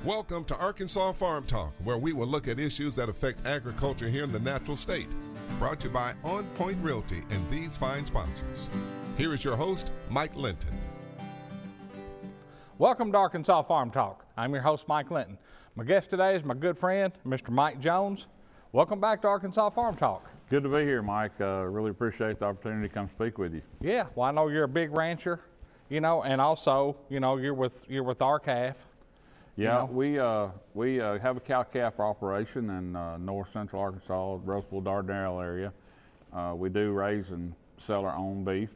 Welcome to Arkansas Farm Talk, where we will look at issues that affect agriculture here in the natural state. Brought to you by On Point Realty and these fine sponsors. Here is your host, Mike Linton. Welcome to Arkansas Farm Talk. I'm your host, Mike Linton. My guest today is my good friend, Mr. Mike Jones. Welcome back to Arkansas Farm Talk. Good to be here, Mike. Really appreciate the opportunity to come speak with you. Yeah, well, I know you're a big rancher, and also, you're with RCAF. Yeah, we have a cow-calf operation in north central Arkansas, Roseville, Dardanelle area. We do raise and sell our own beef,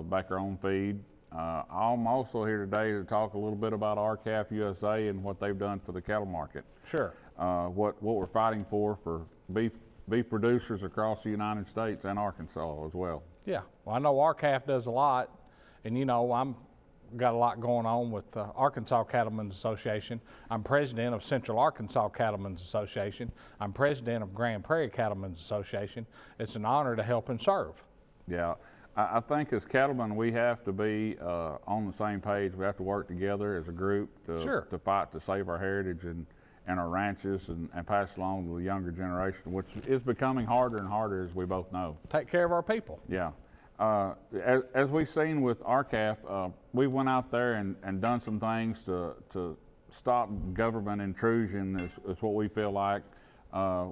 back our own feed. I'm also here today to talk a little bit about RCAF USA and what they've done for the cattle market. Sure. What we're fighting for beef producers across the United States and Arkansas as well. Yeah, well, I know RCAF does a lot, and I'm got a lot going on with Arkansas Cattlemen's Association. I'm president of Central Arkansas Cattlemen's Association. I'm president of Grand Prairie Cattlemen's Association. It's an honor to help and serve. Yeah, I think as cattlemen we have to be on the same page. We have to work together as a group to fight to save our heritage and our ranches and pass it along to the younger generation, which is becoming harder and harder, as we both know. Take care of our people. Yeah. As we've seen with RCAF, we went out there and done some things to stop government intrusion is what we feel like.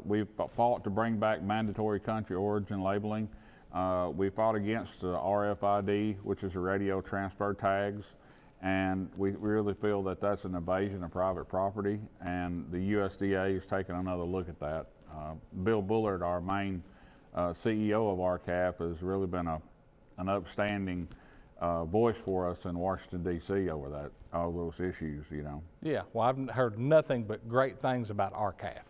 We've fought to bring back mandatory country origin labeling. We fought against RFID, which is a radio transfer tags, and we really feel that that's an invasion of private property, and the USDA is taking another look at that. Bill Bullard, our main CEO of RCAF, has really been an upstanding voice for us in Washington, D.C. over all those issues, Yeah, well, I've heard nothing but great things about RCAF.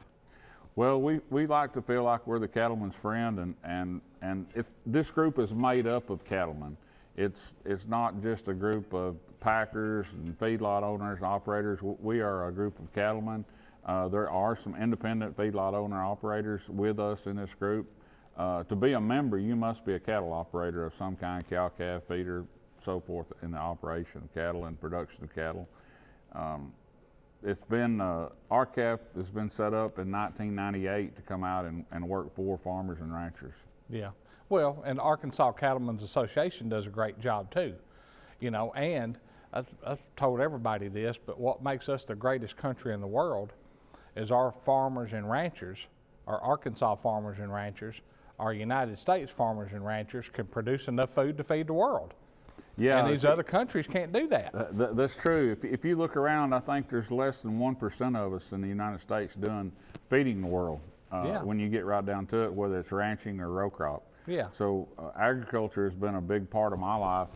Well, we like to feel like we're the cattleman's friend, and this group is made up of cattlemen. It's not just a group of packers and feedlot owners and operators. We are a group of cattlemen. There are some independent feedlot owner operators with us in this group. To be a member, you must be a cattle operator of some kind, cow, calf, feeder, so forth, in the operation of cattle and production of cattle. It's been, RCAF has been set up in 1998 to come out and work for farmers and ranchers. Yeah, well, and Arkansas Cattlemen's Association does a great job too, and I've told everybody this, but what makes us the greatest country in the world is our farmers and ranchers, our Arkansas farmers and ranchers, our United States farmers and ranchers can produce enough food to feed the world. Yeah, and these other countries can't do that. That's true. If you look around, I think there's less than 1% of us in the United States feeding the world. When you get right down to it, whether it's ranching or row crop. Yeah. So agriculture has been a big part of my life.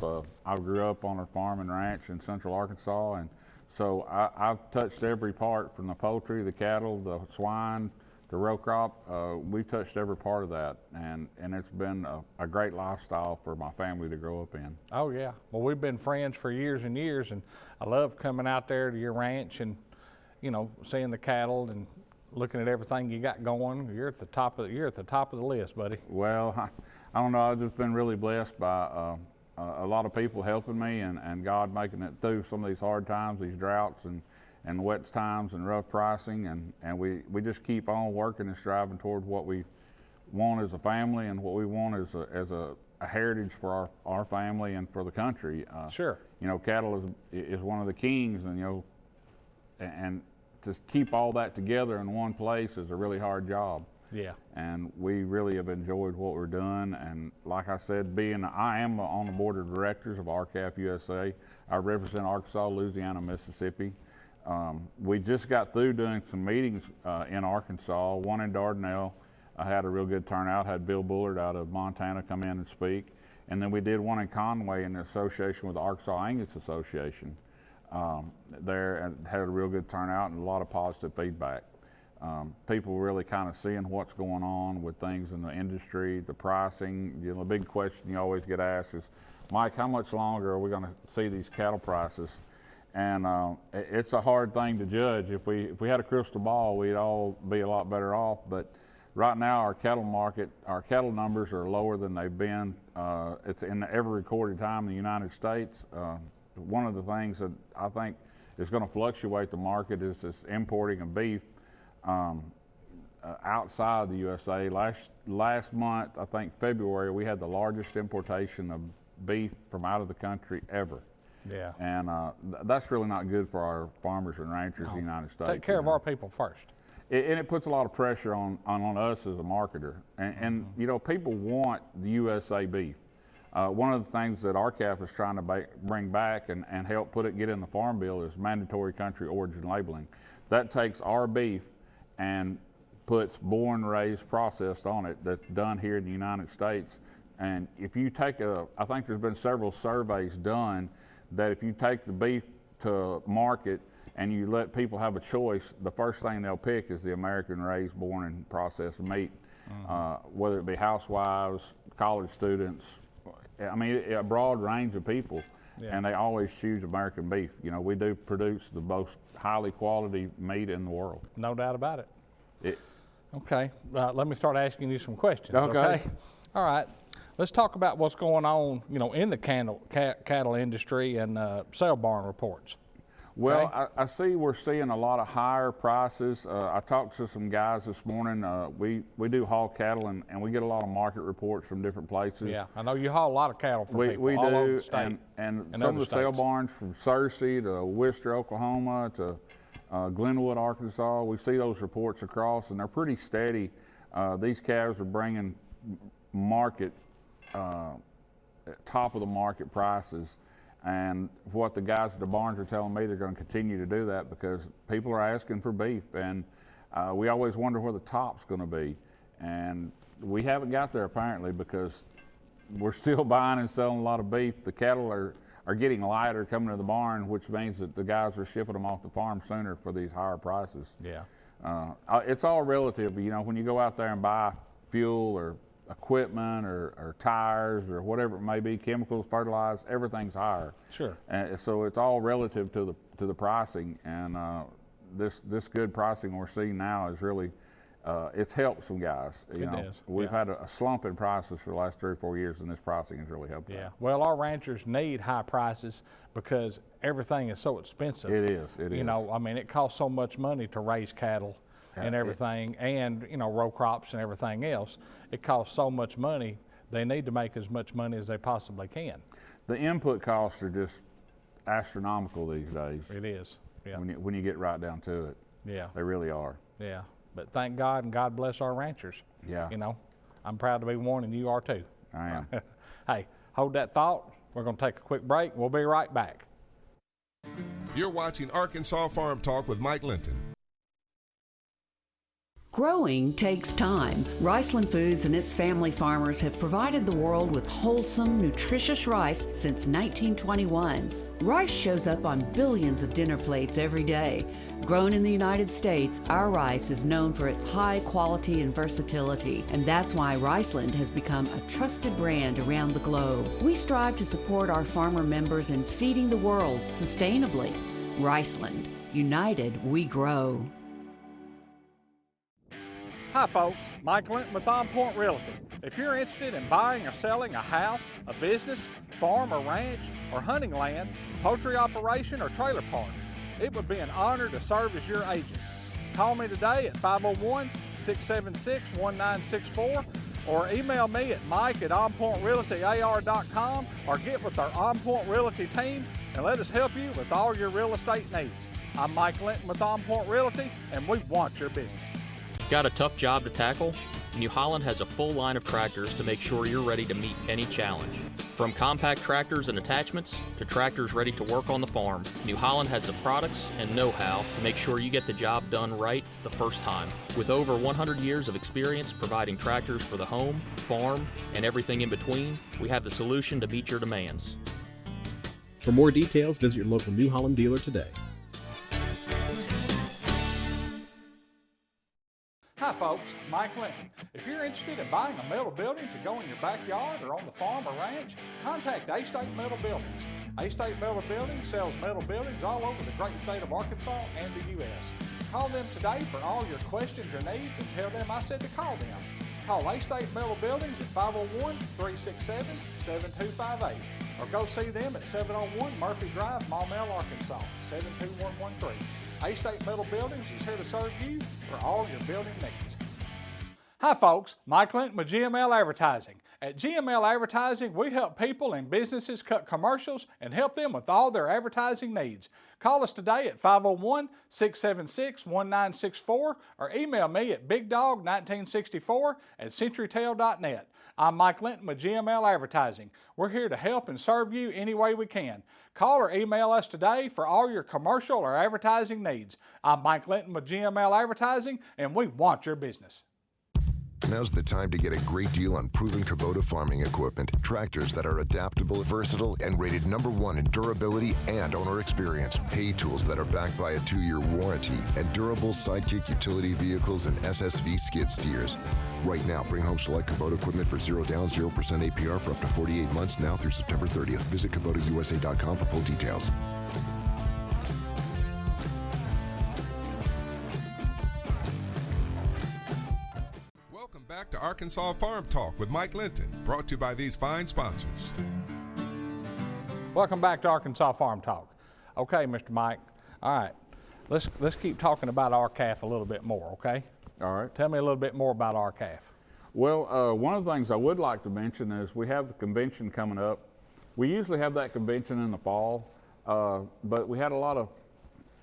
I grew up on a farm and ranch in Central Arkansas, and so I've touched every part, from the poultry, the cattle, the swine, the row crop. We've touched every part of that, and it's been a great lifestyle for my family to grow up in. Oh yeah, well, we've been friends for years and years, and I love coming out there to your ranch and seeing the cattle and looking at everything you got going. You're at the top of the list, buddy. Well, I don't know. I've just been really blessed by a lot of people helping me, and God making it through some of these hard times, these droughts and wet times and rough pricing, and we just keep on working and striving toward what we want as a family and what we want as a heritage for our family and for the country. Sure. Cattle is one of the kings, and to keep all that together in one place is a really hard job. Yeah. And we really have enjoyed what we're doing, and like I said, I am on the board of directors of RCAF USA. I represent Arkansas, Louisiana, Mississippi. We just got through doing some meetings in Arkansas, one in Dardanelle. I had a real good turnout, had Bill Bullard out of Montana come in and speak. And then we did one in Conway in association with the Arkansas Angus Association there, and had a real good turnout and a lot of positive feedback. People really kind of seeing what's going on with things in the industry, the pricing. The big question you always get asked is, Mike, how much longer are we going to see these cattle prices? And it's a hard thing to judge. If we had a crystal ball, we'd all be a lot better off. But right now, our cattle numbers are lower than they've been. It's in every recorded time in the United States. One of the things that I think it's going to fluctuate the market is this importing of beef outside the USA. Last month, I think February, we had the largest importation of beef from out of the country ever. Yeah. And that's really not good for our farmers and ranchers in the United States. Take care of our people first. And it puts a lot of pressure on us as a marketer. And you know, people want the USA beef. One of the things that RCAF is trying to bring back and help get in the Farm Bill is mandatory country origin labeling. That takes our beef and puts born, raised, processed on it that's done here in the United States. And if you take I think there's been several surveys done that if you take the beef to market and you let people have a choice, the first thing they'll pick is the American raised, born, and processed meat, whether it be housewives, college students, I mean, a broad range of people, and they always choose American beef. You know, we do produce the most highly quality meat in the world. No doubt about it. Okay, let me start asking you some questions. Okay. All right. Let's talk about what's going on, you know, in the cattle industry and sale barn reports. Well, okay. I see we're seeing a lot of higher prices. I talked to some guys this morning. We do haul cattle, and we get a lot of market reports from different places. Yeah, I know you haul a lot of cattle for people we all do, over the state. And some of the sale barns from Searcy to Worcester, Oklahoma to Glenwood, Arkansas, we see those reports across, and they're pretty steady. These calves are bringing market, top of the market prices. And what the guys at the barns are telling me, they're going to continue to do that because people are asking for beef. And we always wonder where the top's going to be. And we haven't got there apparently because we're still buying and selling a lot of beef. The cattle are getting lighter coming to the barn, which means that the guys are shipping them off the farm sooner for these higher prices. Yeah. It's all relative. You know, when you go out there and buy fuel or equipment or tires or whatever it may be, chemicals, fertilizer, everything's higher. Sure. And so it's all relative to the pricing, and this good pricing we're seeing now is really it's helped some guys. You know, we've had a slump in prices for the last 3 or 4 years, and this pricing has really helped. Yeah. Well, our ranchers need high prices because everything is so expensive. It is. You know, I mean, it costs so much money to raise cattle and everything, and you know, row crops and everything else. It costs so much money. They need to make as much money as they possibly can. The input costs are just astronomical these days. It is. Yeah. When you get right down to it. Yeah. They really are. Yeah. But thank God, and God bless our ranchers. Yeah. You know, I'm proud to be one, and you are too. I am. Hey, hold that thought. We're going to take a quick break. We'll be right back. You're watching Arkansas Farm Talk with Mike Linton. Growing takes time. Riceland Foods and its family farmers have provided the world with wholesome, nutritious rice since 1921. Rice shows up on billions of dinner plates every day. Grown in the United States, our rice is known for its high quality and versatility, and that's why Riceland has become a trusted brand around the globe. We strive to support our farmer members in feeding the world sustainably. Riceland. United, we grow. Hi folks, Mike Linton with On Point Realty. If you're interested in buying or selling a house, a business, farm or ranch, or hunting land, poultry operation, or trailer park, it would be an honor to serve as your agent. Call me today at 501-676-1964 or email me at mike@onpointrealtyar.com or get with our On Point Realty team and let us help you with all your real estate needs. I'm Mike Linton with On Point Realty, and we want your business. Got a tough job to tackle? New Holland has a full line of tractors to make sure you're ready to meet any challenge. From compact tractors and attachments to tractors ready to work on the farm, New Holland has the products and know-how to make sure you get the job done right the first time. With over 100 years of experience providing tractors for the home, farm, and everything in between, we have the solution to meet your demands. For more details, visit your local New Holland dealer today. Hi folks, Mike Linton. If you're interested in buying a metal building to go in your backyard or on the farm or ranch, contact A-State Metal Buildings. A-State Metal Buildings sells metal buildings all over the great state of Arkansas and the U.S. Call them today for all your questions or needs and tell them I said to call them. Call A-State Metal Buildings at 501-367-7258 or go see them at 701 Murphy Drive, Maumelle, Arkansas, 72113. A-State Metal Buildings is here to serve you for all your building needs. Hi folks, Mike Linton with GML Advertising. At GML Advertising, we help people and businesses cut commercials and help them with all their advertising needs. Call us today at 501-676-1964 or email me at bigdog1964@centurytel.net. I'm Mike Linton with GML Advertising. We're here to help and serve you any way we can. Call or email us today for all your commercial or advertising needs. I'm Mike Linton with GML Advertising, and we want your business. Now's the time to get a great deal on proven Kubota farming equipment. Tractors that are adaptable, versatile, and rated #1 in durability and owner experience. Hay tools that are backed by a 2-year warranty. And durable Sidekick utility vehicles and SSV skid steers. Right now, bring home select Kubota equipment for 0 down, 0% APR for up to 48 months now through September 30th. Visit KubotaUSA.com for full details. Welcome back to Arkansas Farm Talk with Mike Linton, brought to you by these fine sponsors. Welcome back to Arkansas Farm Talk. Okay, Mr. Mike. All right, let's keep talking about RCAF a little bit more, okay? All right. Tell me a little bit more about RCAF. Well, one of the things I would like to mention is we have the convention coming up. We usually have that convention in the fall, but we had a lot of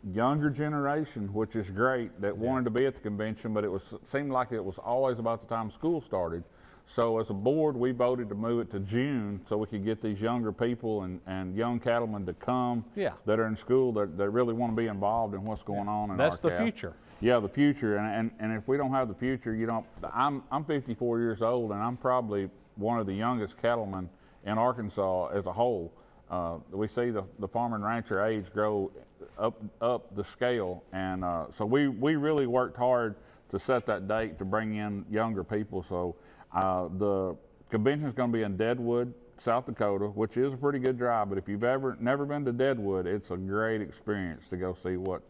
younger generation, which is great, that wanted to be at the convention, but it seemed like it was always about the time school started. So as a board, we voted to move it to June so we could get these younger people and young cattlemen to come that are in school that really want to be involved in what's going on in That's RCAF. the future. Yeah, the future, and if we don't have the future, you know, I'm 54 years old, and I'm probably one of the youngest cattlemen in Arkansas as a whole. We see the farmer and rancher age grow up the scale, and so we really worked hard to set that date to bring in younger people. So the convention is going to be in Deadwood, South Dakota, which is a pretty good drive, but if you've never been to Deadwood, it's a great experience to go see what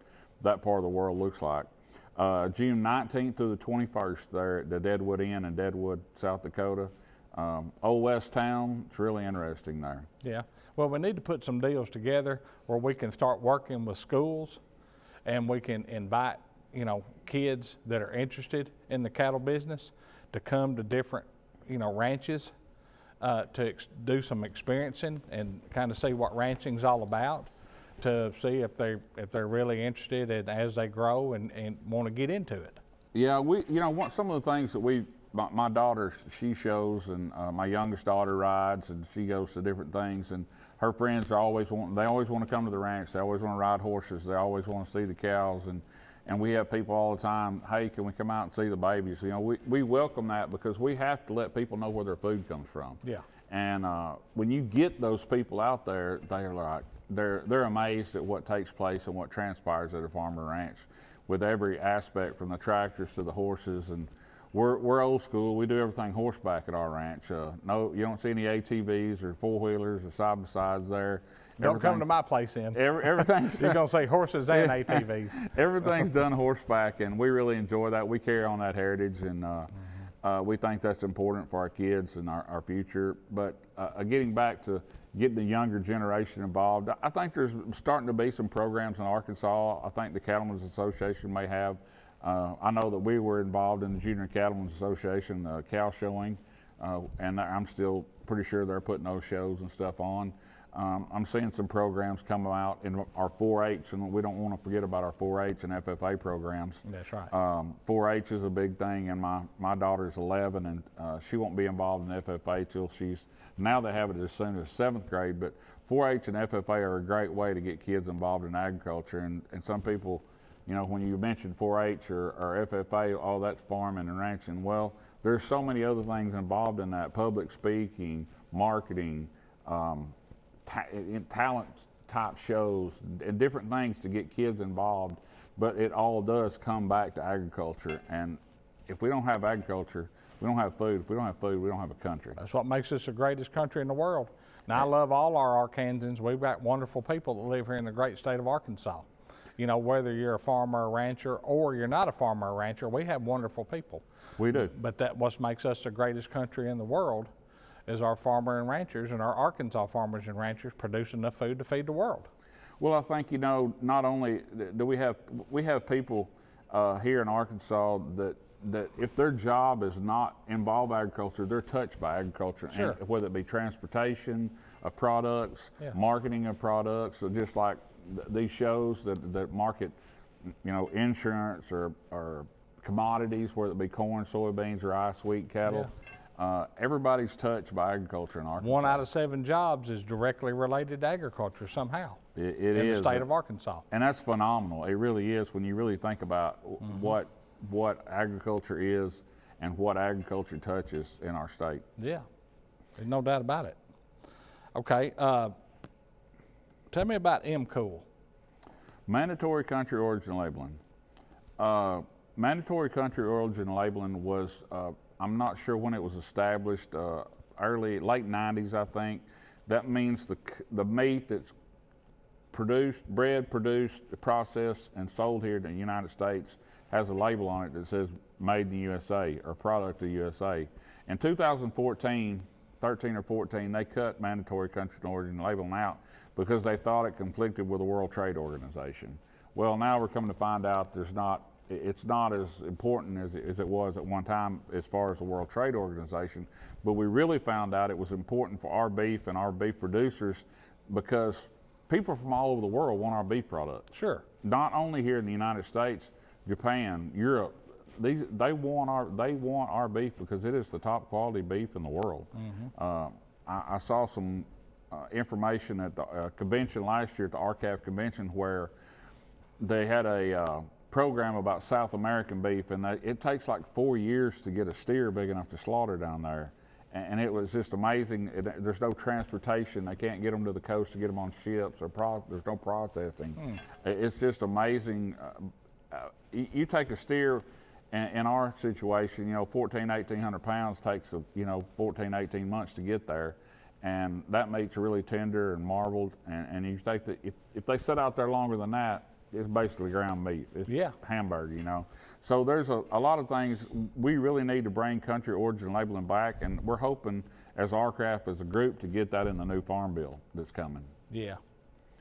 that part of the world looks like. June 19th through the 21st there at the Deadwood Inn in Deadwood, South Dakota. Old West Town, it's really interesting there. Yeah. Well, we need to put some deals together where we can start working with schools and we can invite, you know, kids that are interested in the cattle business to come to different, you know, ranches to do some experiencing and kind of see what ranching's all about, to see if they're really interested and as they grow and want to get into it. Yeah, some of the things that my daughter, she shows, and my youngest daughter rides, and she goes to different things, and her friends always want to come to the ranch. They always want to ride horses. They always want to see the cows, and we have people all the time, hey, can we come out and see the babies? You know, we welcome that because we have to let people know where their food comes from. Yeah. And when you get those people out there, they're amazed at what takes place and what transpires at a farm or ranch, with every aspect from the tractors to the horses. And we're old school. We do everything horseback at our ranch. No, you don't see any ATVs or four-wheelers or side-by-sides there. Don't come to my place then. Everything's You're going to say horses and ATVs. Everything's done horseback, and we really enjoy that. We carry on that heritage, and we think that's important for our kids and our future. But getting back to getting the younger generation involved, I think there's starting to be some programs in Arkansas. I think the Cattlemen's Association may have. I know that we were involved in the Junior Cattlemen's Association cow showing, and I'm still pretty sure they're putting those shows and stuff on. I'm seeing some programs come out in our 4-H, and we don't want to forget about our 4-H and FFA programs. That's right. 4-H is a big thing, and my daughter's 11, and she won't be involved in FFA till now they have it as soon as 7th grade, but 4-H and FFA are a great way to get kids involved in agriculture, and some people, you know, when you mention 4-H or FFA, all that's farming and ranching. Well, there's so many other things involved in that: public speaking, marketing, talent type shows, and different things to get kids involved. But it all does come back to agriculture. And if we don't have agriculture, we don't have food. If we don't have food, we don't have a country. That's what makes us the greatest country in the world. Now, I love all our Arkansans. We've got wonderful people that live here in the great state of Arkansas. You know, whether you're a farmer or rancher or you're not a farmer or rancher, we have wonderful people. We do. But that's what makes us the greatest country in the world. is our farmer and ranchers and our Arkansas farmers and ranchers produce enough food to feed the world. Well, I think, you know, not only do we have people here in Arkansas that if their job is not involve agriculture, they're touched by agriculture, Sure. and whether it be transportation of products, Yeah. marketing of products, or just like these shows that market, you know, insurance or commodities, whether it be corn, soybeans, rice, wheat, cattle. Everybody's touched by agriculture in Arkansas. 1 out of 7 jobs is directly related to agriculture somehow It in is. the state of Arkansas. And that's phenomenal. It really is when you really think about what agriculture is and what agriculture touches in our state. Yeah, there's no doubt about it. Okay, tell me about MCOOL. Mandatory country origin labeling. Mandatory country origin labeling was, I'm not sure when it was established, late 90s, I think. That means the meat that's bred, produced, processed, and sold here in the United States has a label on it that says made in the USA or product of the USA. In 2014, 13 or 14, they cut mandatory country of origin labeling out because they thought it conflicted with the World Trade Organization. Well, now we're coming to find out it's not as important as it was at one time as far as the World Trade Organization, but we really found out it was important for our beef and our beef producers because people from all over the world want our beef product. Sure. Not only here in the United States, Japan, Europe, they want our beef because it is the top quality beef in the world. I saw some information at the convention last year at the RCAF convention where they had a program about South American beef, and it takes like 4 years to get a steer big enough to slaughter down there. And it was just amazing. There's no transportation. They can't get them to the coast to get them on ships, or there's no processing. It's just amazing. You take a steer, in our situation, you know, 1,800 pounds takes, 14, 18 months to get there. And that meat's really tender and marbled. And you take if they sit out there longer than that, it's basically ground meat. It's hamburger, you know. So there's a lot of things we really need to bring country origin labeling back, and we're hoping as RCRAF as a group to get that in the new farm bill that's coming. Yeah.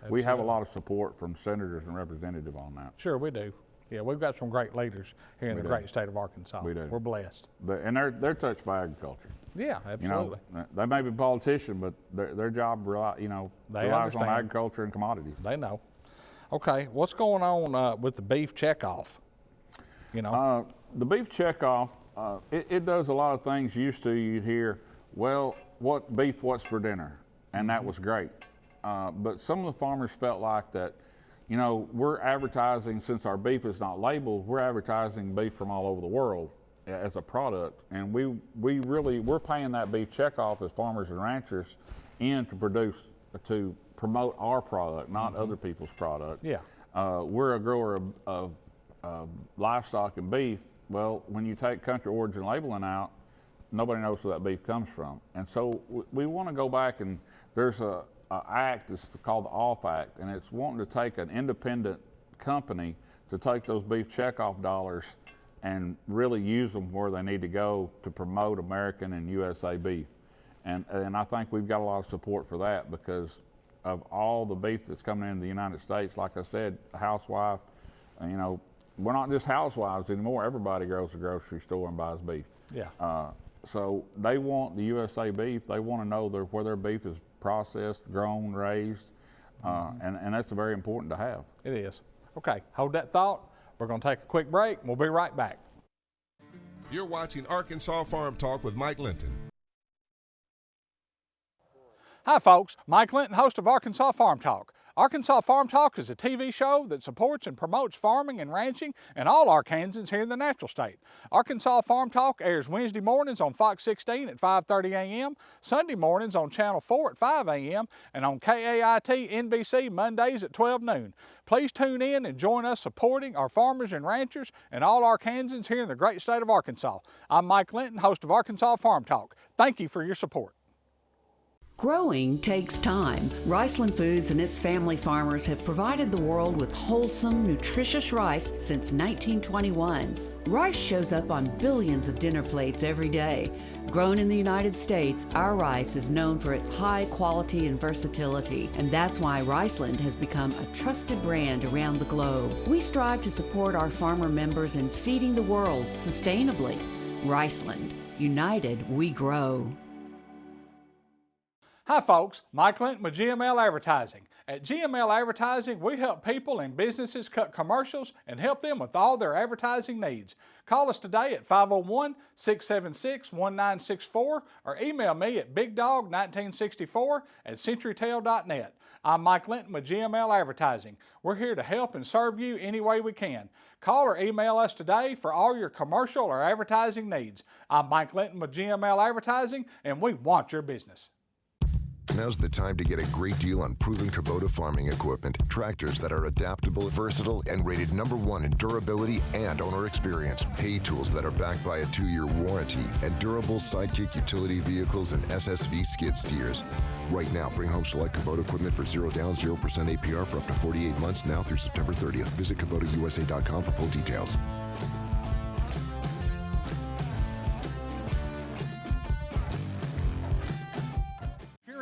We have a lot of support from senators and representatives on that. Sure, we do. Yeah, we've got some great leaders here in the great state of Arkansas. We do. We're blessed. And they're touched by agriculture. Yeah, absolutely. You know, they may be politicians, but their job, relies on agriculture and commodities. They know. Okay, what's going on with the beef checkoff? You know, the beef checkoff, it does a lot of things. Used to, you'd hear, well, what's for dinner? And that was great. But some of the farmers felt like that, you know, we're advertising, since our beef is not labeled, we're advertising beef from all over the world as a product. And we're paying that beef checkoff as farmers and ranchers to promote our product, not other people's product. Yeah. We're a grower of livestock and beef. Well, when you take country origin labeling out, nobody knows where that beef comes from. And so we want to go back, and there's a act that's called the OFF Act, and it's wanting to take an independent company to take those beef checkoff dollars and really use them where they need to go to promote American and USA beef. And I think we've got a lot of support for that because of all the beef that's coming into the United States. Like I said, a housewife, you know, we're not just housewives anymore. Everybody goes to the grocery store and buys beef. Yeah. So they want the USA beef. They want to know where their beef is processed, grown, raised, and that's very important to have. It is. Okay, hold that thought. We're going to take a quick break, and we'll be right back. You're watching Arkansas Farm Talk with Mike Linton. Hi folks, Mike Linton, host of Arkansas Farm Talk. Arkansas Farm Talk is a TV show that supports and promotes farming and ranching in all Arkansans here in the natural state. Arkansas Farm Talk airs Wednesday mornings on Fox 16 at 5:30 a.m., Sunday mornings on Channel 4 at 5 a.m., and on KAIT NBC Mondays at 12 noon. Please tune in and join us supporting our farmers and ranchers and all Arkansans here in the great state of Arkansas. I'm Mike Linton, host of Arkansas Farm Talk. Thank you for your support. Growing takes time. Riceland Foods and its family farmers have provided the world with wholesome, nutritious rice since 1921. Rice shows up on billions of dinner plates every day. Grown in the United States, our rice is known for its high quality and versatility, and that's why Riceland has become a trusted brand around the globe. We strive to support our farmer members in feeding the world sustainably. Riceland. United, we grow. Hi folks, Mike Clinton with GML Advertising. At GML Advertising, we help people and businesses cut commercials and help them with all their advertising needs. Call us today at 501-676-1964 or email me at bigdog1964@centurytel.net. I'm Mike Clinton with GML Advertising. We're here to help and serve you any way we can. Call or email us today for all your commercial or advertising needs. I'm Mike Clinton with GML Advertising, and we want your business. Now's the time to get a great deal on proven Kubota farming equipment. Tractors that are adaptable, versatile, and rated #1 in durability and owner experience. Hay tools that are backed by a 2-year warranty. And durable Sidekick utility vehicles and SSV skid steers. Right now, bring home select Kubota equipment for 0 down, 0% APR for up to 48 months now through September 30th. Visit KubotaUSA.com for full details.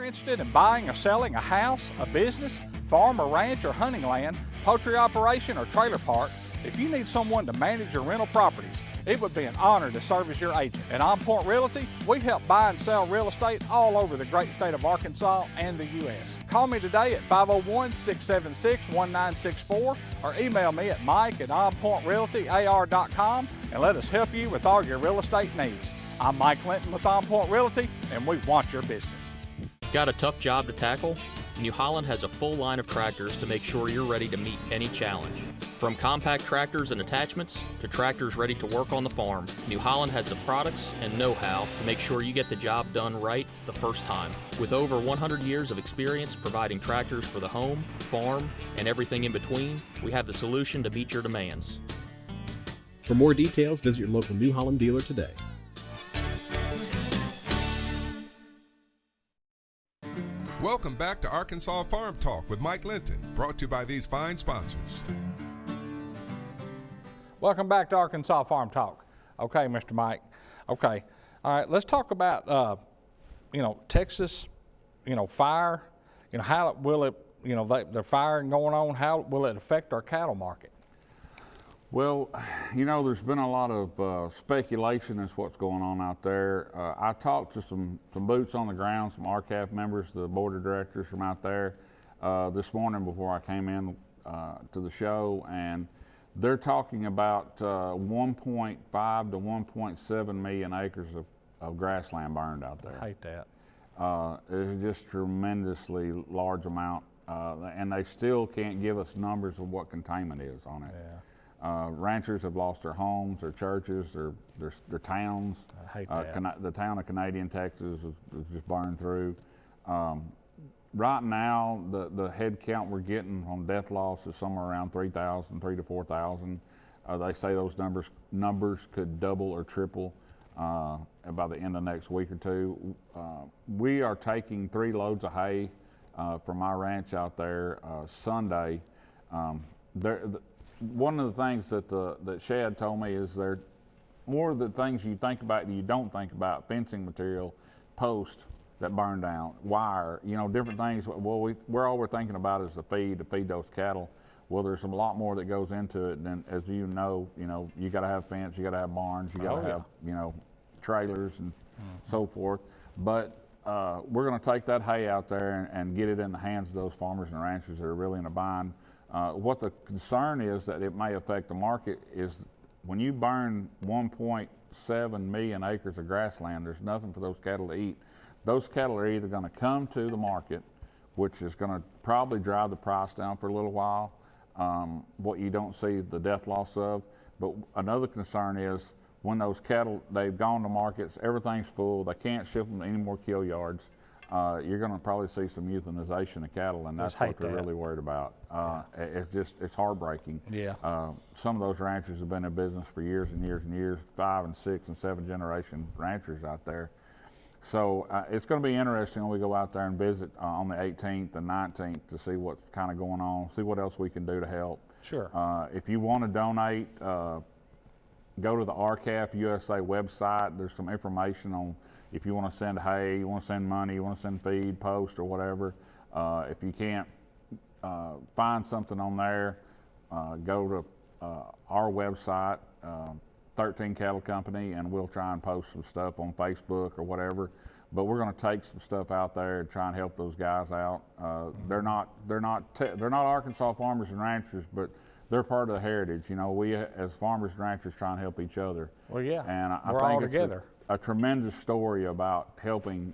Interested in buying or selling a house, a business, farm or ranch or hunting land, poultry operation or trailer park, if you need someone to manage your rental properties, it would be an honor to serve as your agent. At On Point Realty, we help buy and sell real estate all over the great state of Arkansas and the U.S. Call me today at 501-676-1964 or email me at mike@onpointrealtyar.com and let us help you with all your real estate needs. I'm Mike Clinton with On Point Realty, and we want your business. Got a tough job to tackle? New Holland has a full line of tractors to make sure you're ready to meet any challenge. From compact tractors and attachments to tractors ready to work on the farm, New Holland has the products and know-how to make sure you get the job done right the first time. With over 100 years of experience providing tractors for the home, farm, and everything in between, we have the solution to meet your demands. For more details, visit your local New Holland dealer today. Welcome back to Arkansas Farm Talk with Mike Linton, brought to you by these fine sponsors. Welcome back to Arkansas Farm Talk. Okay, Mr. Mike. Okay, all right, let's talk about, Texas, fire. How will it, the fire going on, how will it affect our cattle market? Well, there's been a lot of speculation as what's going on out there. I talked to some boots on the ground, some RCAF members, the board of directors from out there this morning before I came in to the show, and they're talking about 1.5 to 1.7 million acres of grassland burned out there. I hate that. It's just tremendously large amount, and they still can't give us numbers of what containment is on it. Yeah. Ranchers have lost their homes, their churches, their towns. I hate that. The town of Canadian, Texas was just burned through. Right now, the head count we're getting on death loss is somewhere around 3,000 to 4,000. They say those numbers could double or triple by the end of next week or two. We are taking 3 loads of hay from my ranch out there Sunday. One of the things that Shad told me is there more of the things you think about that you don't think about: fencing material, post that burn down, wire, different things. Well, we're thinking about is the feed to feed those cattle. Well, there's a lot more that goes into it than, as you got to have fence, you got to have barns, you got to have trailers and so forth. But we're going to take that hay out there and get it in the hands of those farmers and ranchers that are really in a bind. What the concern is that it may affect the market is when you burn 1.7 million acres of grassland, there's nothing for those cattle to eat. Those cattle are either going to come to the market, which is going to probably drive the price down for a little while, what you don't see the death loss of. But another concern is when those cattle, they've gone to markets, everything's full, they can't ship them to any more kill yards. You're going to probably see some euthanization of cattle, and that's what they're really worried about. It's heartbreaking. Yeah. Some of those ranchers have been in business for years and years and years, 5 and 6 and 7 generation ranchers out there. So it's going to be interesting when we go out there and visit on the 18th and 19th to see what's kind of going on, see what else we can do to help. Sure. If you want to donate, go to the RCAF USA website. There's some information on if you want to send hay, you want to send money, you want to send feed, post, or whatever. If you can't find something on there, go to our website, 13 Cattle Company, and we'll try and post some stuff on Facebook or whatever. But we're going to take some stuff out there and try and help those guys out. They're not Arkansas farmers and ranchers, but they're part of the heritage. You know, we as farmers and ranchers try and help each other. Well, yeah, and I we're think all it's together. A tremendous story about helping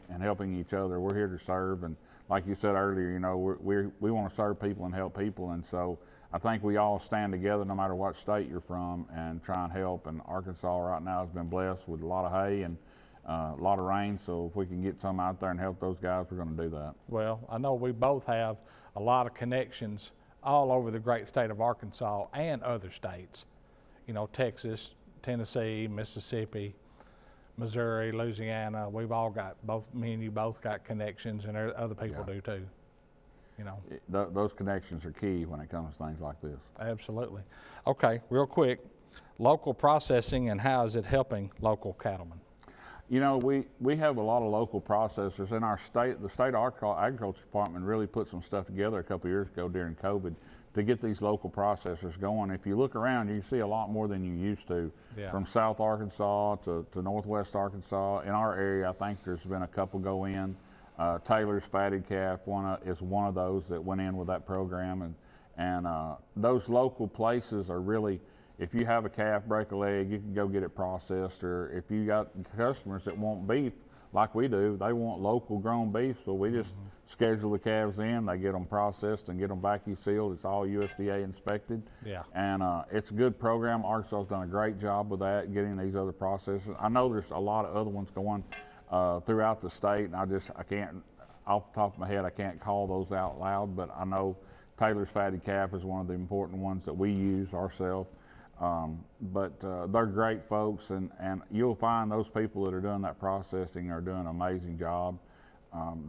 each other. We're here to serve, and like you said earlier, you know, we want to serve people and help people, and so I think we all stand together no matter what state you're from and try and help. And Arkansas right now has been blessed with a lot of hay and a lot of rain, so if we can get some out there and help those guys, we're going to do that. Well, I know we both have a lot of connections all over the great state of Arkansas and other states. You know, Texas, Tennessee, Mississippi, Missouri, Louisiana. We've all got, me and you both got connections, and other people do too. You know, those connections are key when it comes to things like this. Absolutely. Okay, real quick, local processing and how is it helping local cattlemen? You know, we have a lot of local processors in our state. The state agriculture department really put some stuff together a couple of years ago during COVID to get these local processors going. If you look around, you see a lot more than you used to. Yeah. From South Arkansas to Northwest Arkansas. In our area, I think there's been a couple go in. Taylor's Fatted Calf is one of those that went in with that program, and those local places are really, if you have a calf break a leg, you can go get it processed, or if you got customers that want beef like we do, they want local grown beef, so we just schedule the calves in, they get them processed and get them vacuum sealed. It's all USDA inspected. Yeah. And it's a good program. Arkansas's done a great job with that, getting these other processors. I know there's a lot of other ones going throughout the state, and I can't, off the top of my head, I can't call those out loud, but I know Taylor's Fatted Calf is one of the important ones that we use ourselves. But they're great folks, and you'll find those people that are doing that processing are doing an amazing job.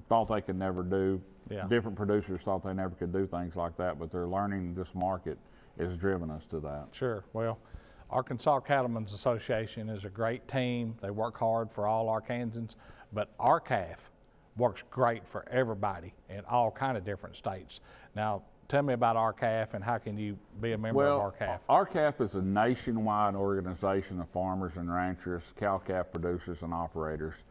Thought they could never do. Yeah. Different producers thought they never could do things like that, but they're learning this market has driven us to that. Sure. Well, Arkansas Cattlemen's Association is a great team. They work hard for all Arkansans, but RCAF works great for everybody in all kind of different states. Now, tell me about RCAF and how can you be a member of RCAF? RCAF is a nationwide organization of farmers and ranchers, cow-calf producers and operators.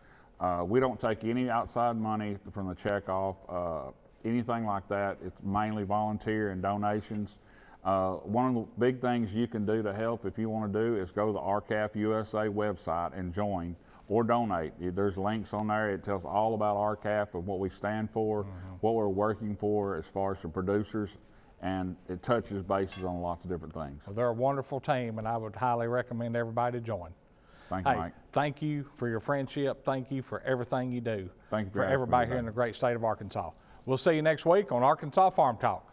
We don't take any outside money from the checkoff, anything like that. It's mainly volunteer and donations. One of the big things you can do to help if you want to do is go to the RCAF USA website and join or donate. There's links on there. It tells all about RCAF and what we stand for, what we're working for as far as the producers, and it touches bases on lots of different things. Well, they're a wonderful team, and I would highly recommend everybody to join. Thank you, Mike. Thank you for your friendship. Thank you for everything you do. Thank you for everybody here in the great state of Arkansas. We'll see you next week on Arkansas Farm Talk.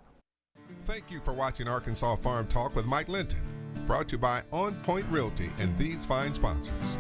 Thank you for watching Arkansas Farm Talk with Mike Linton, brought to you by On Point Realty and these fine sponsors.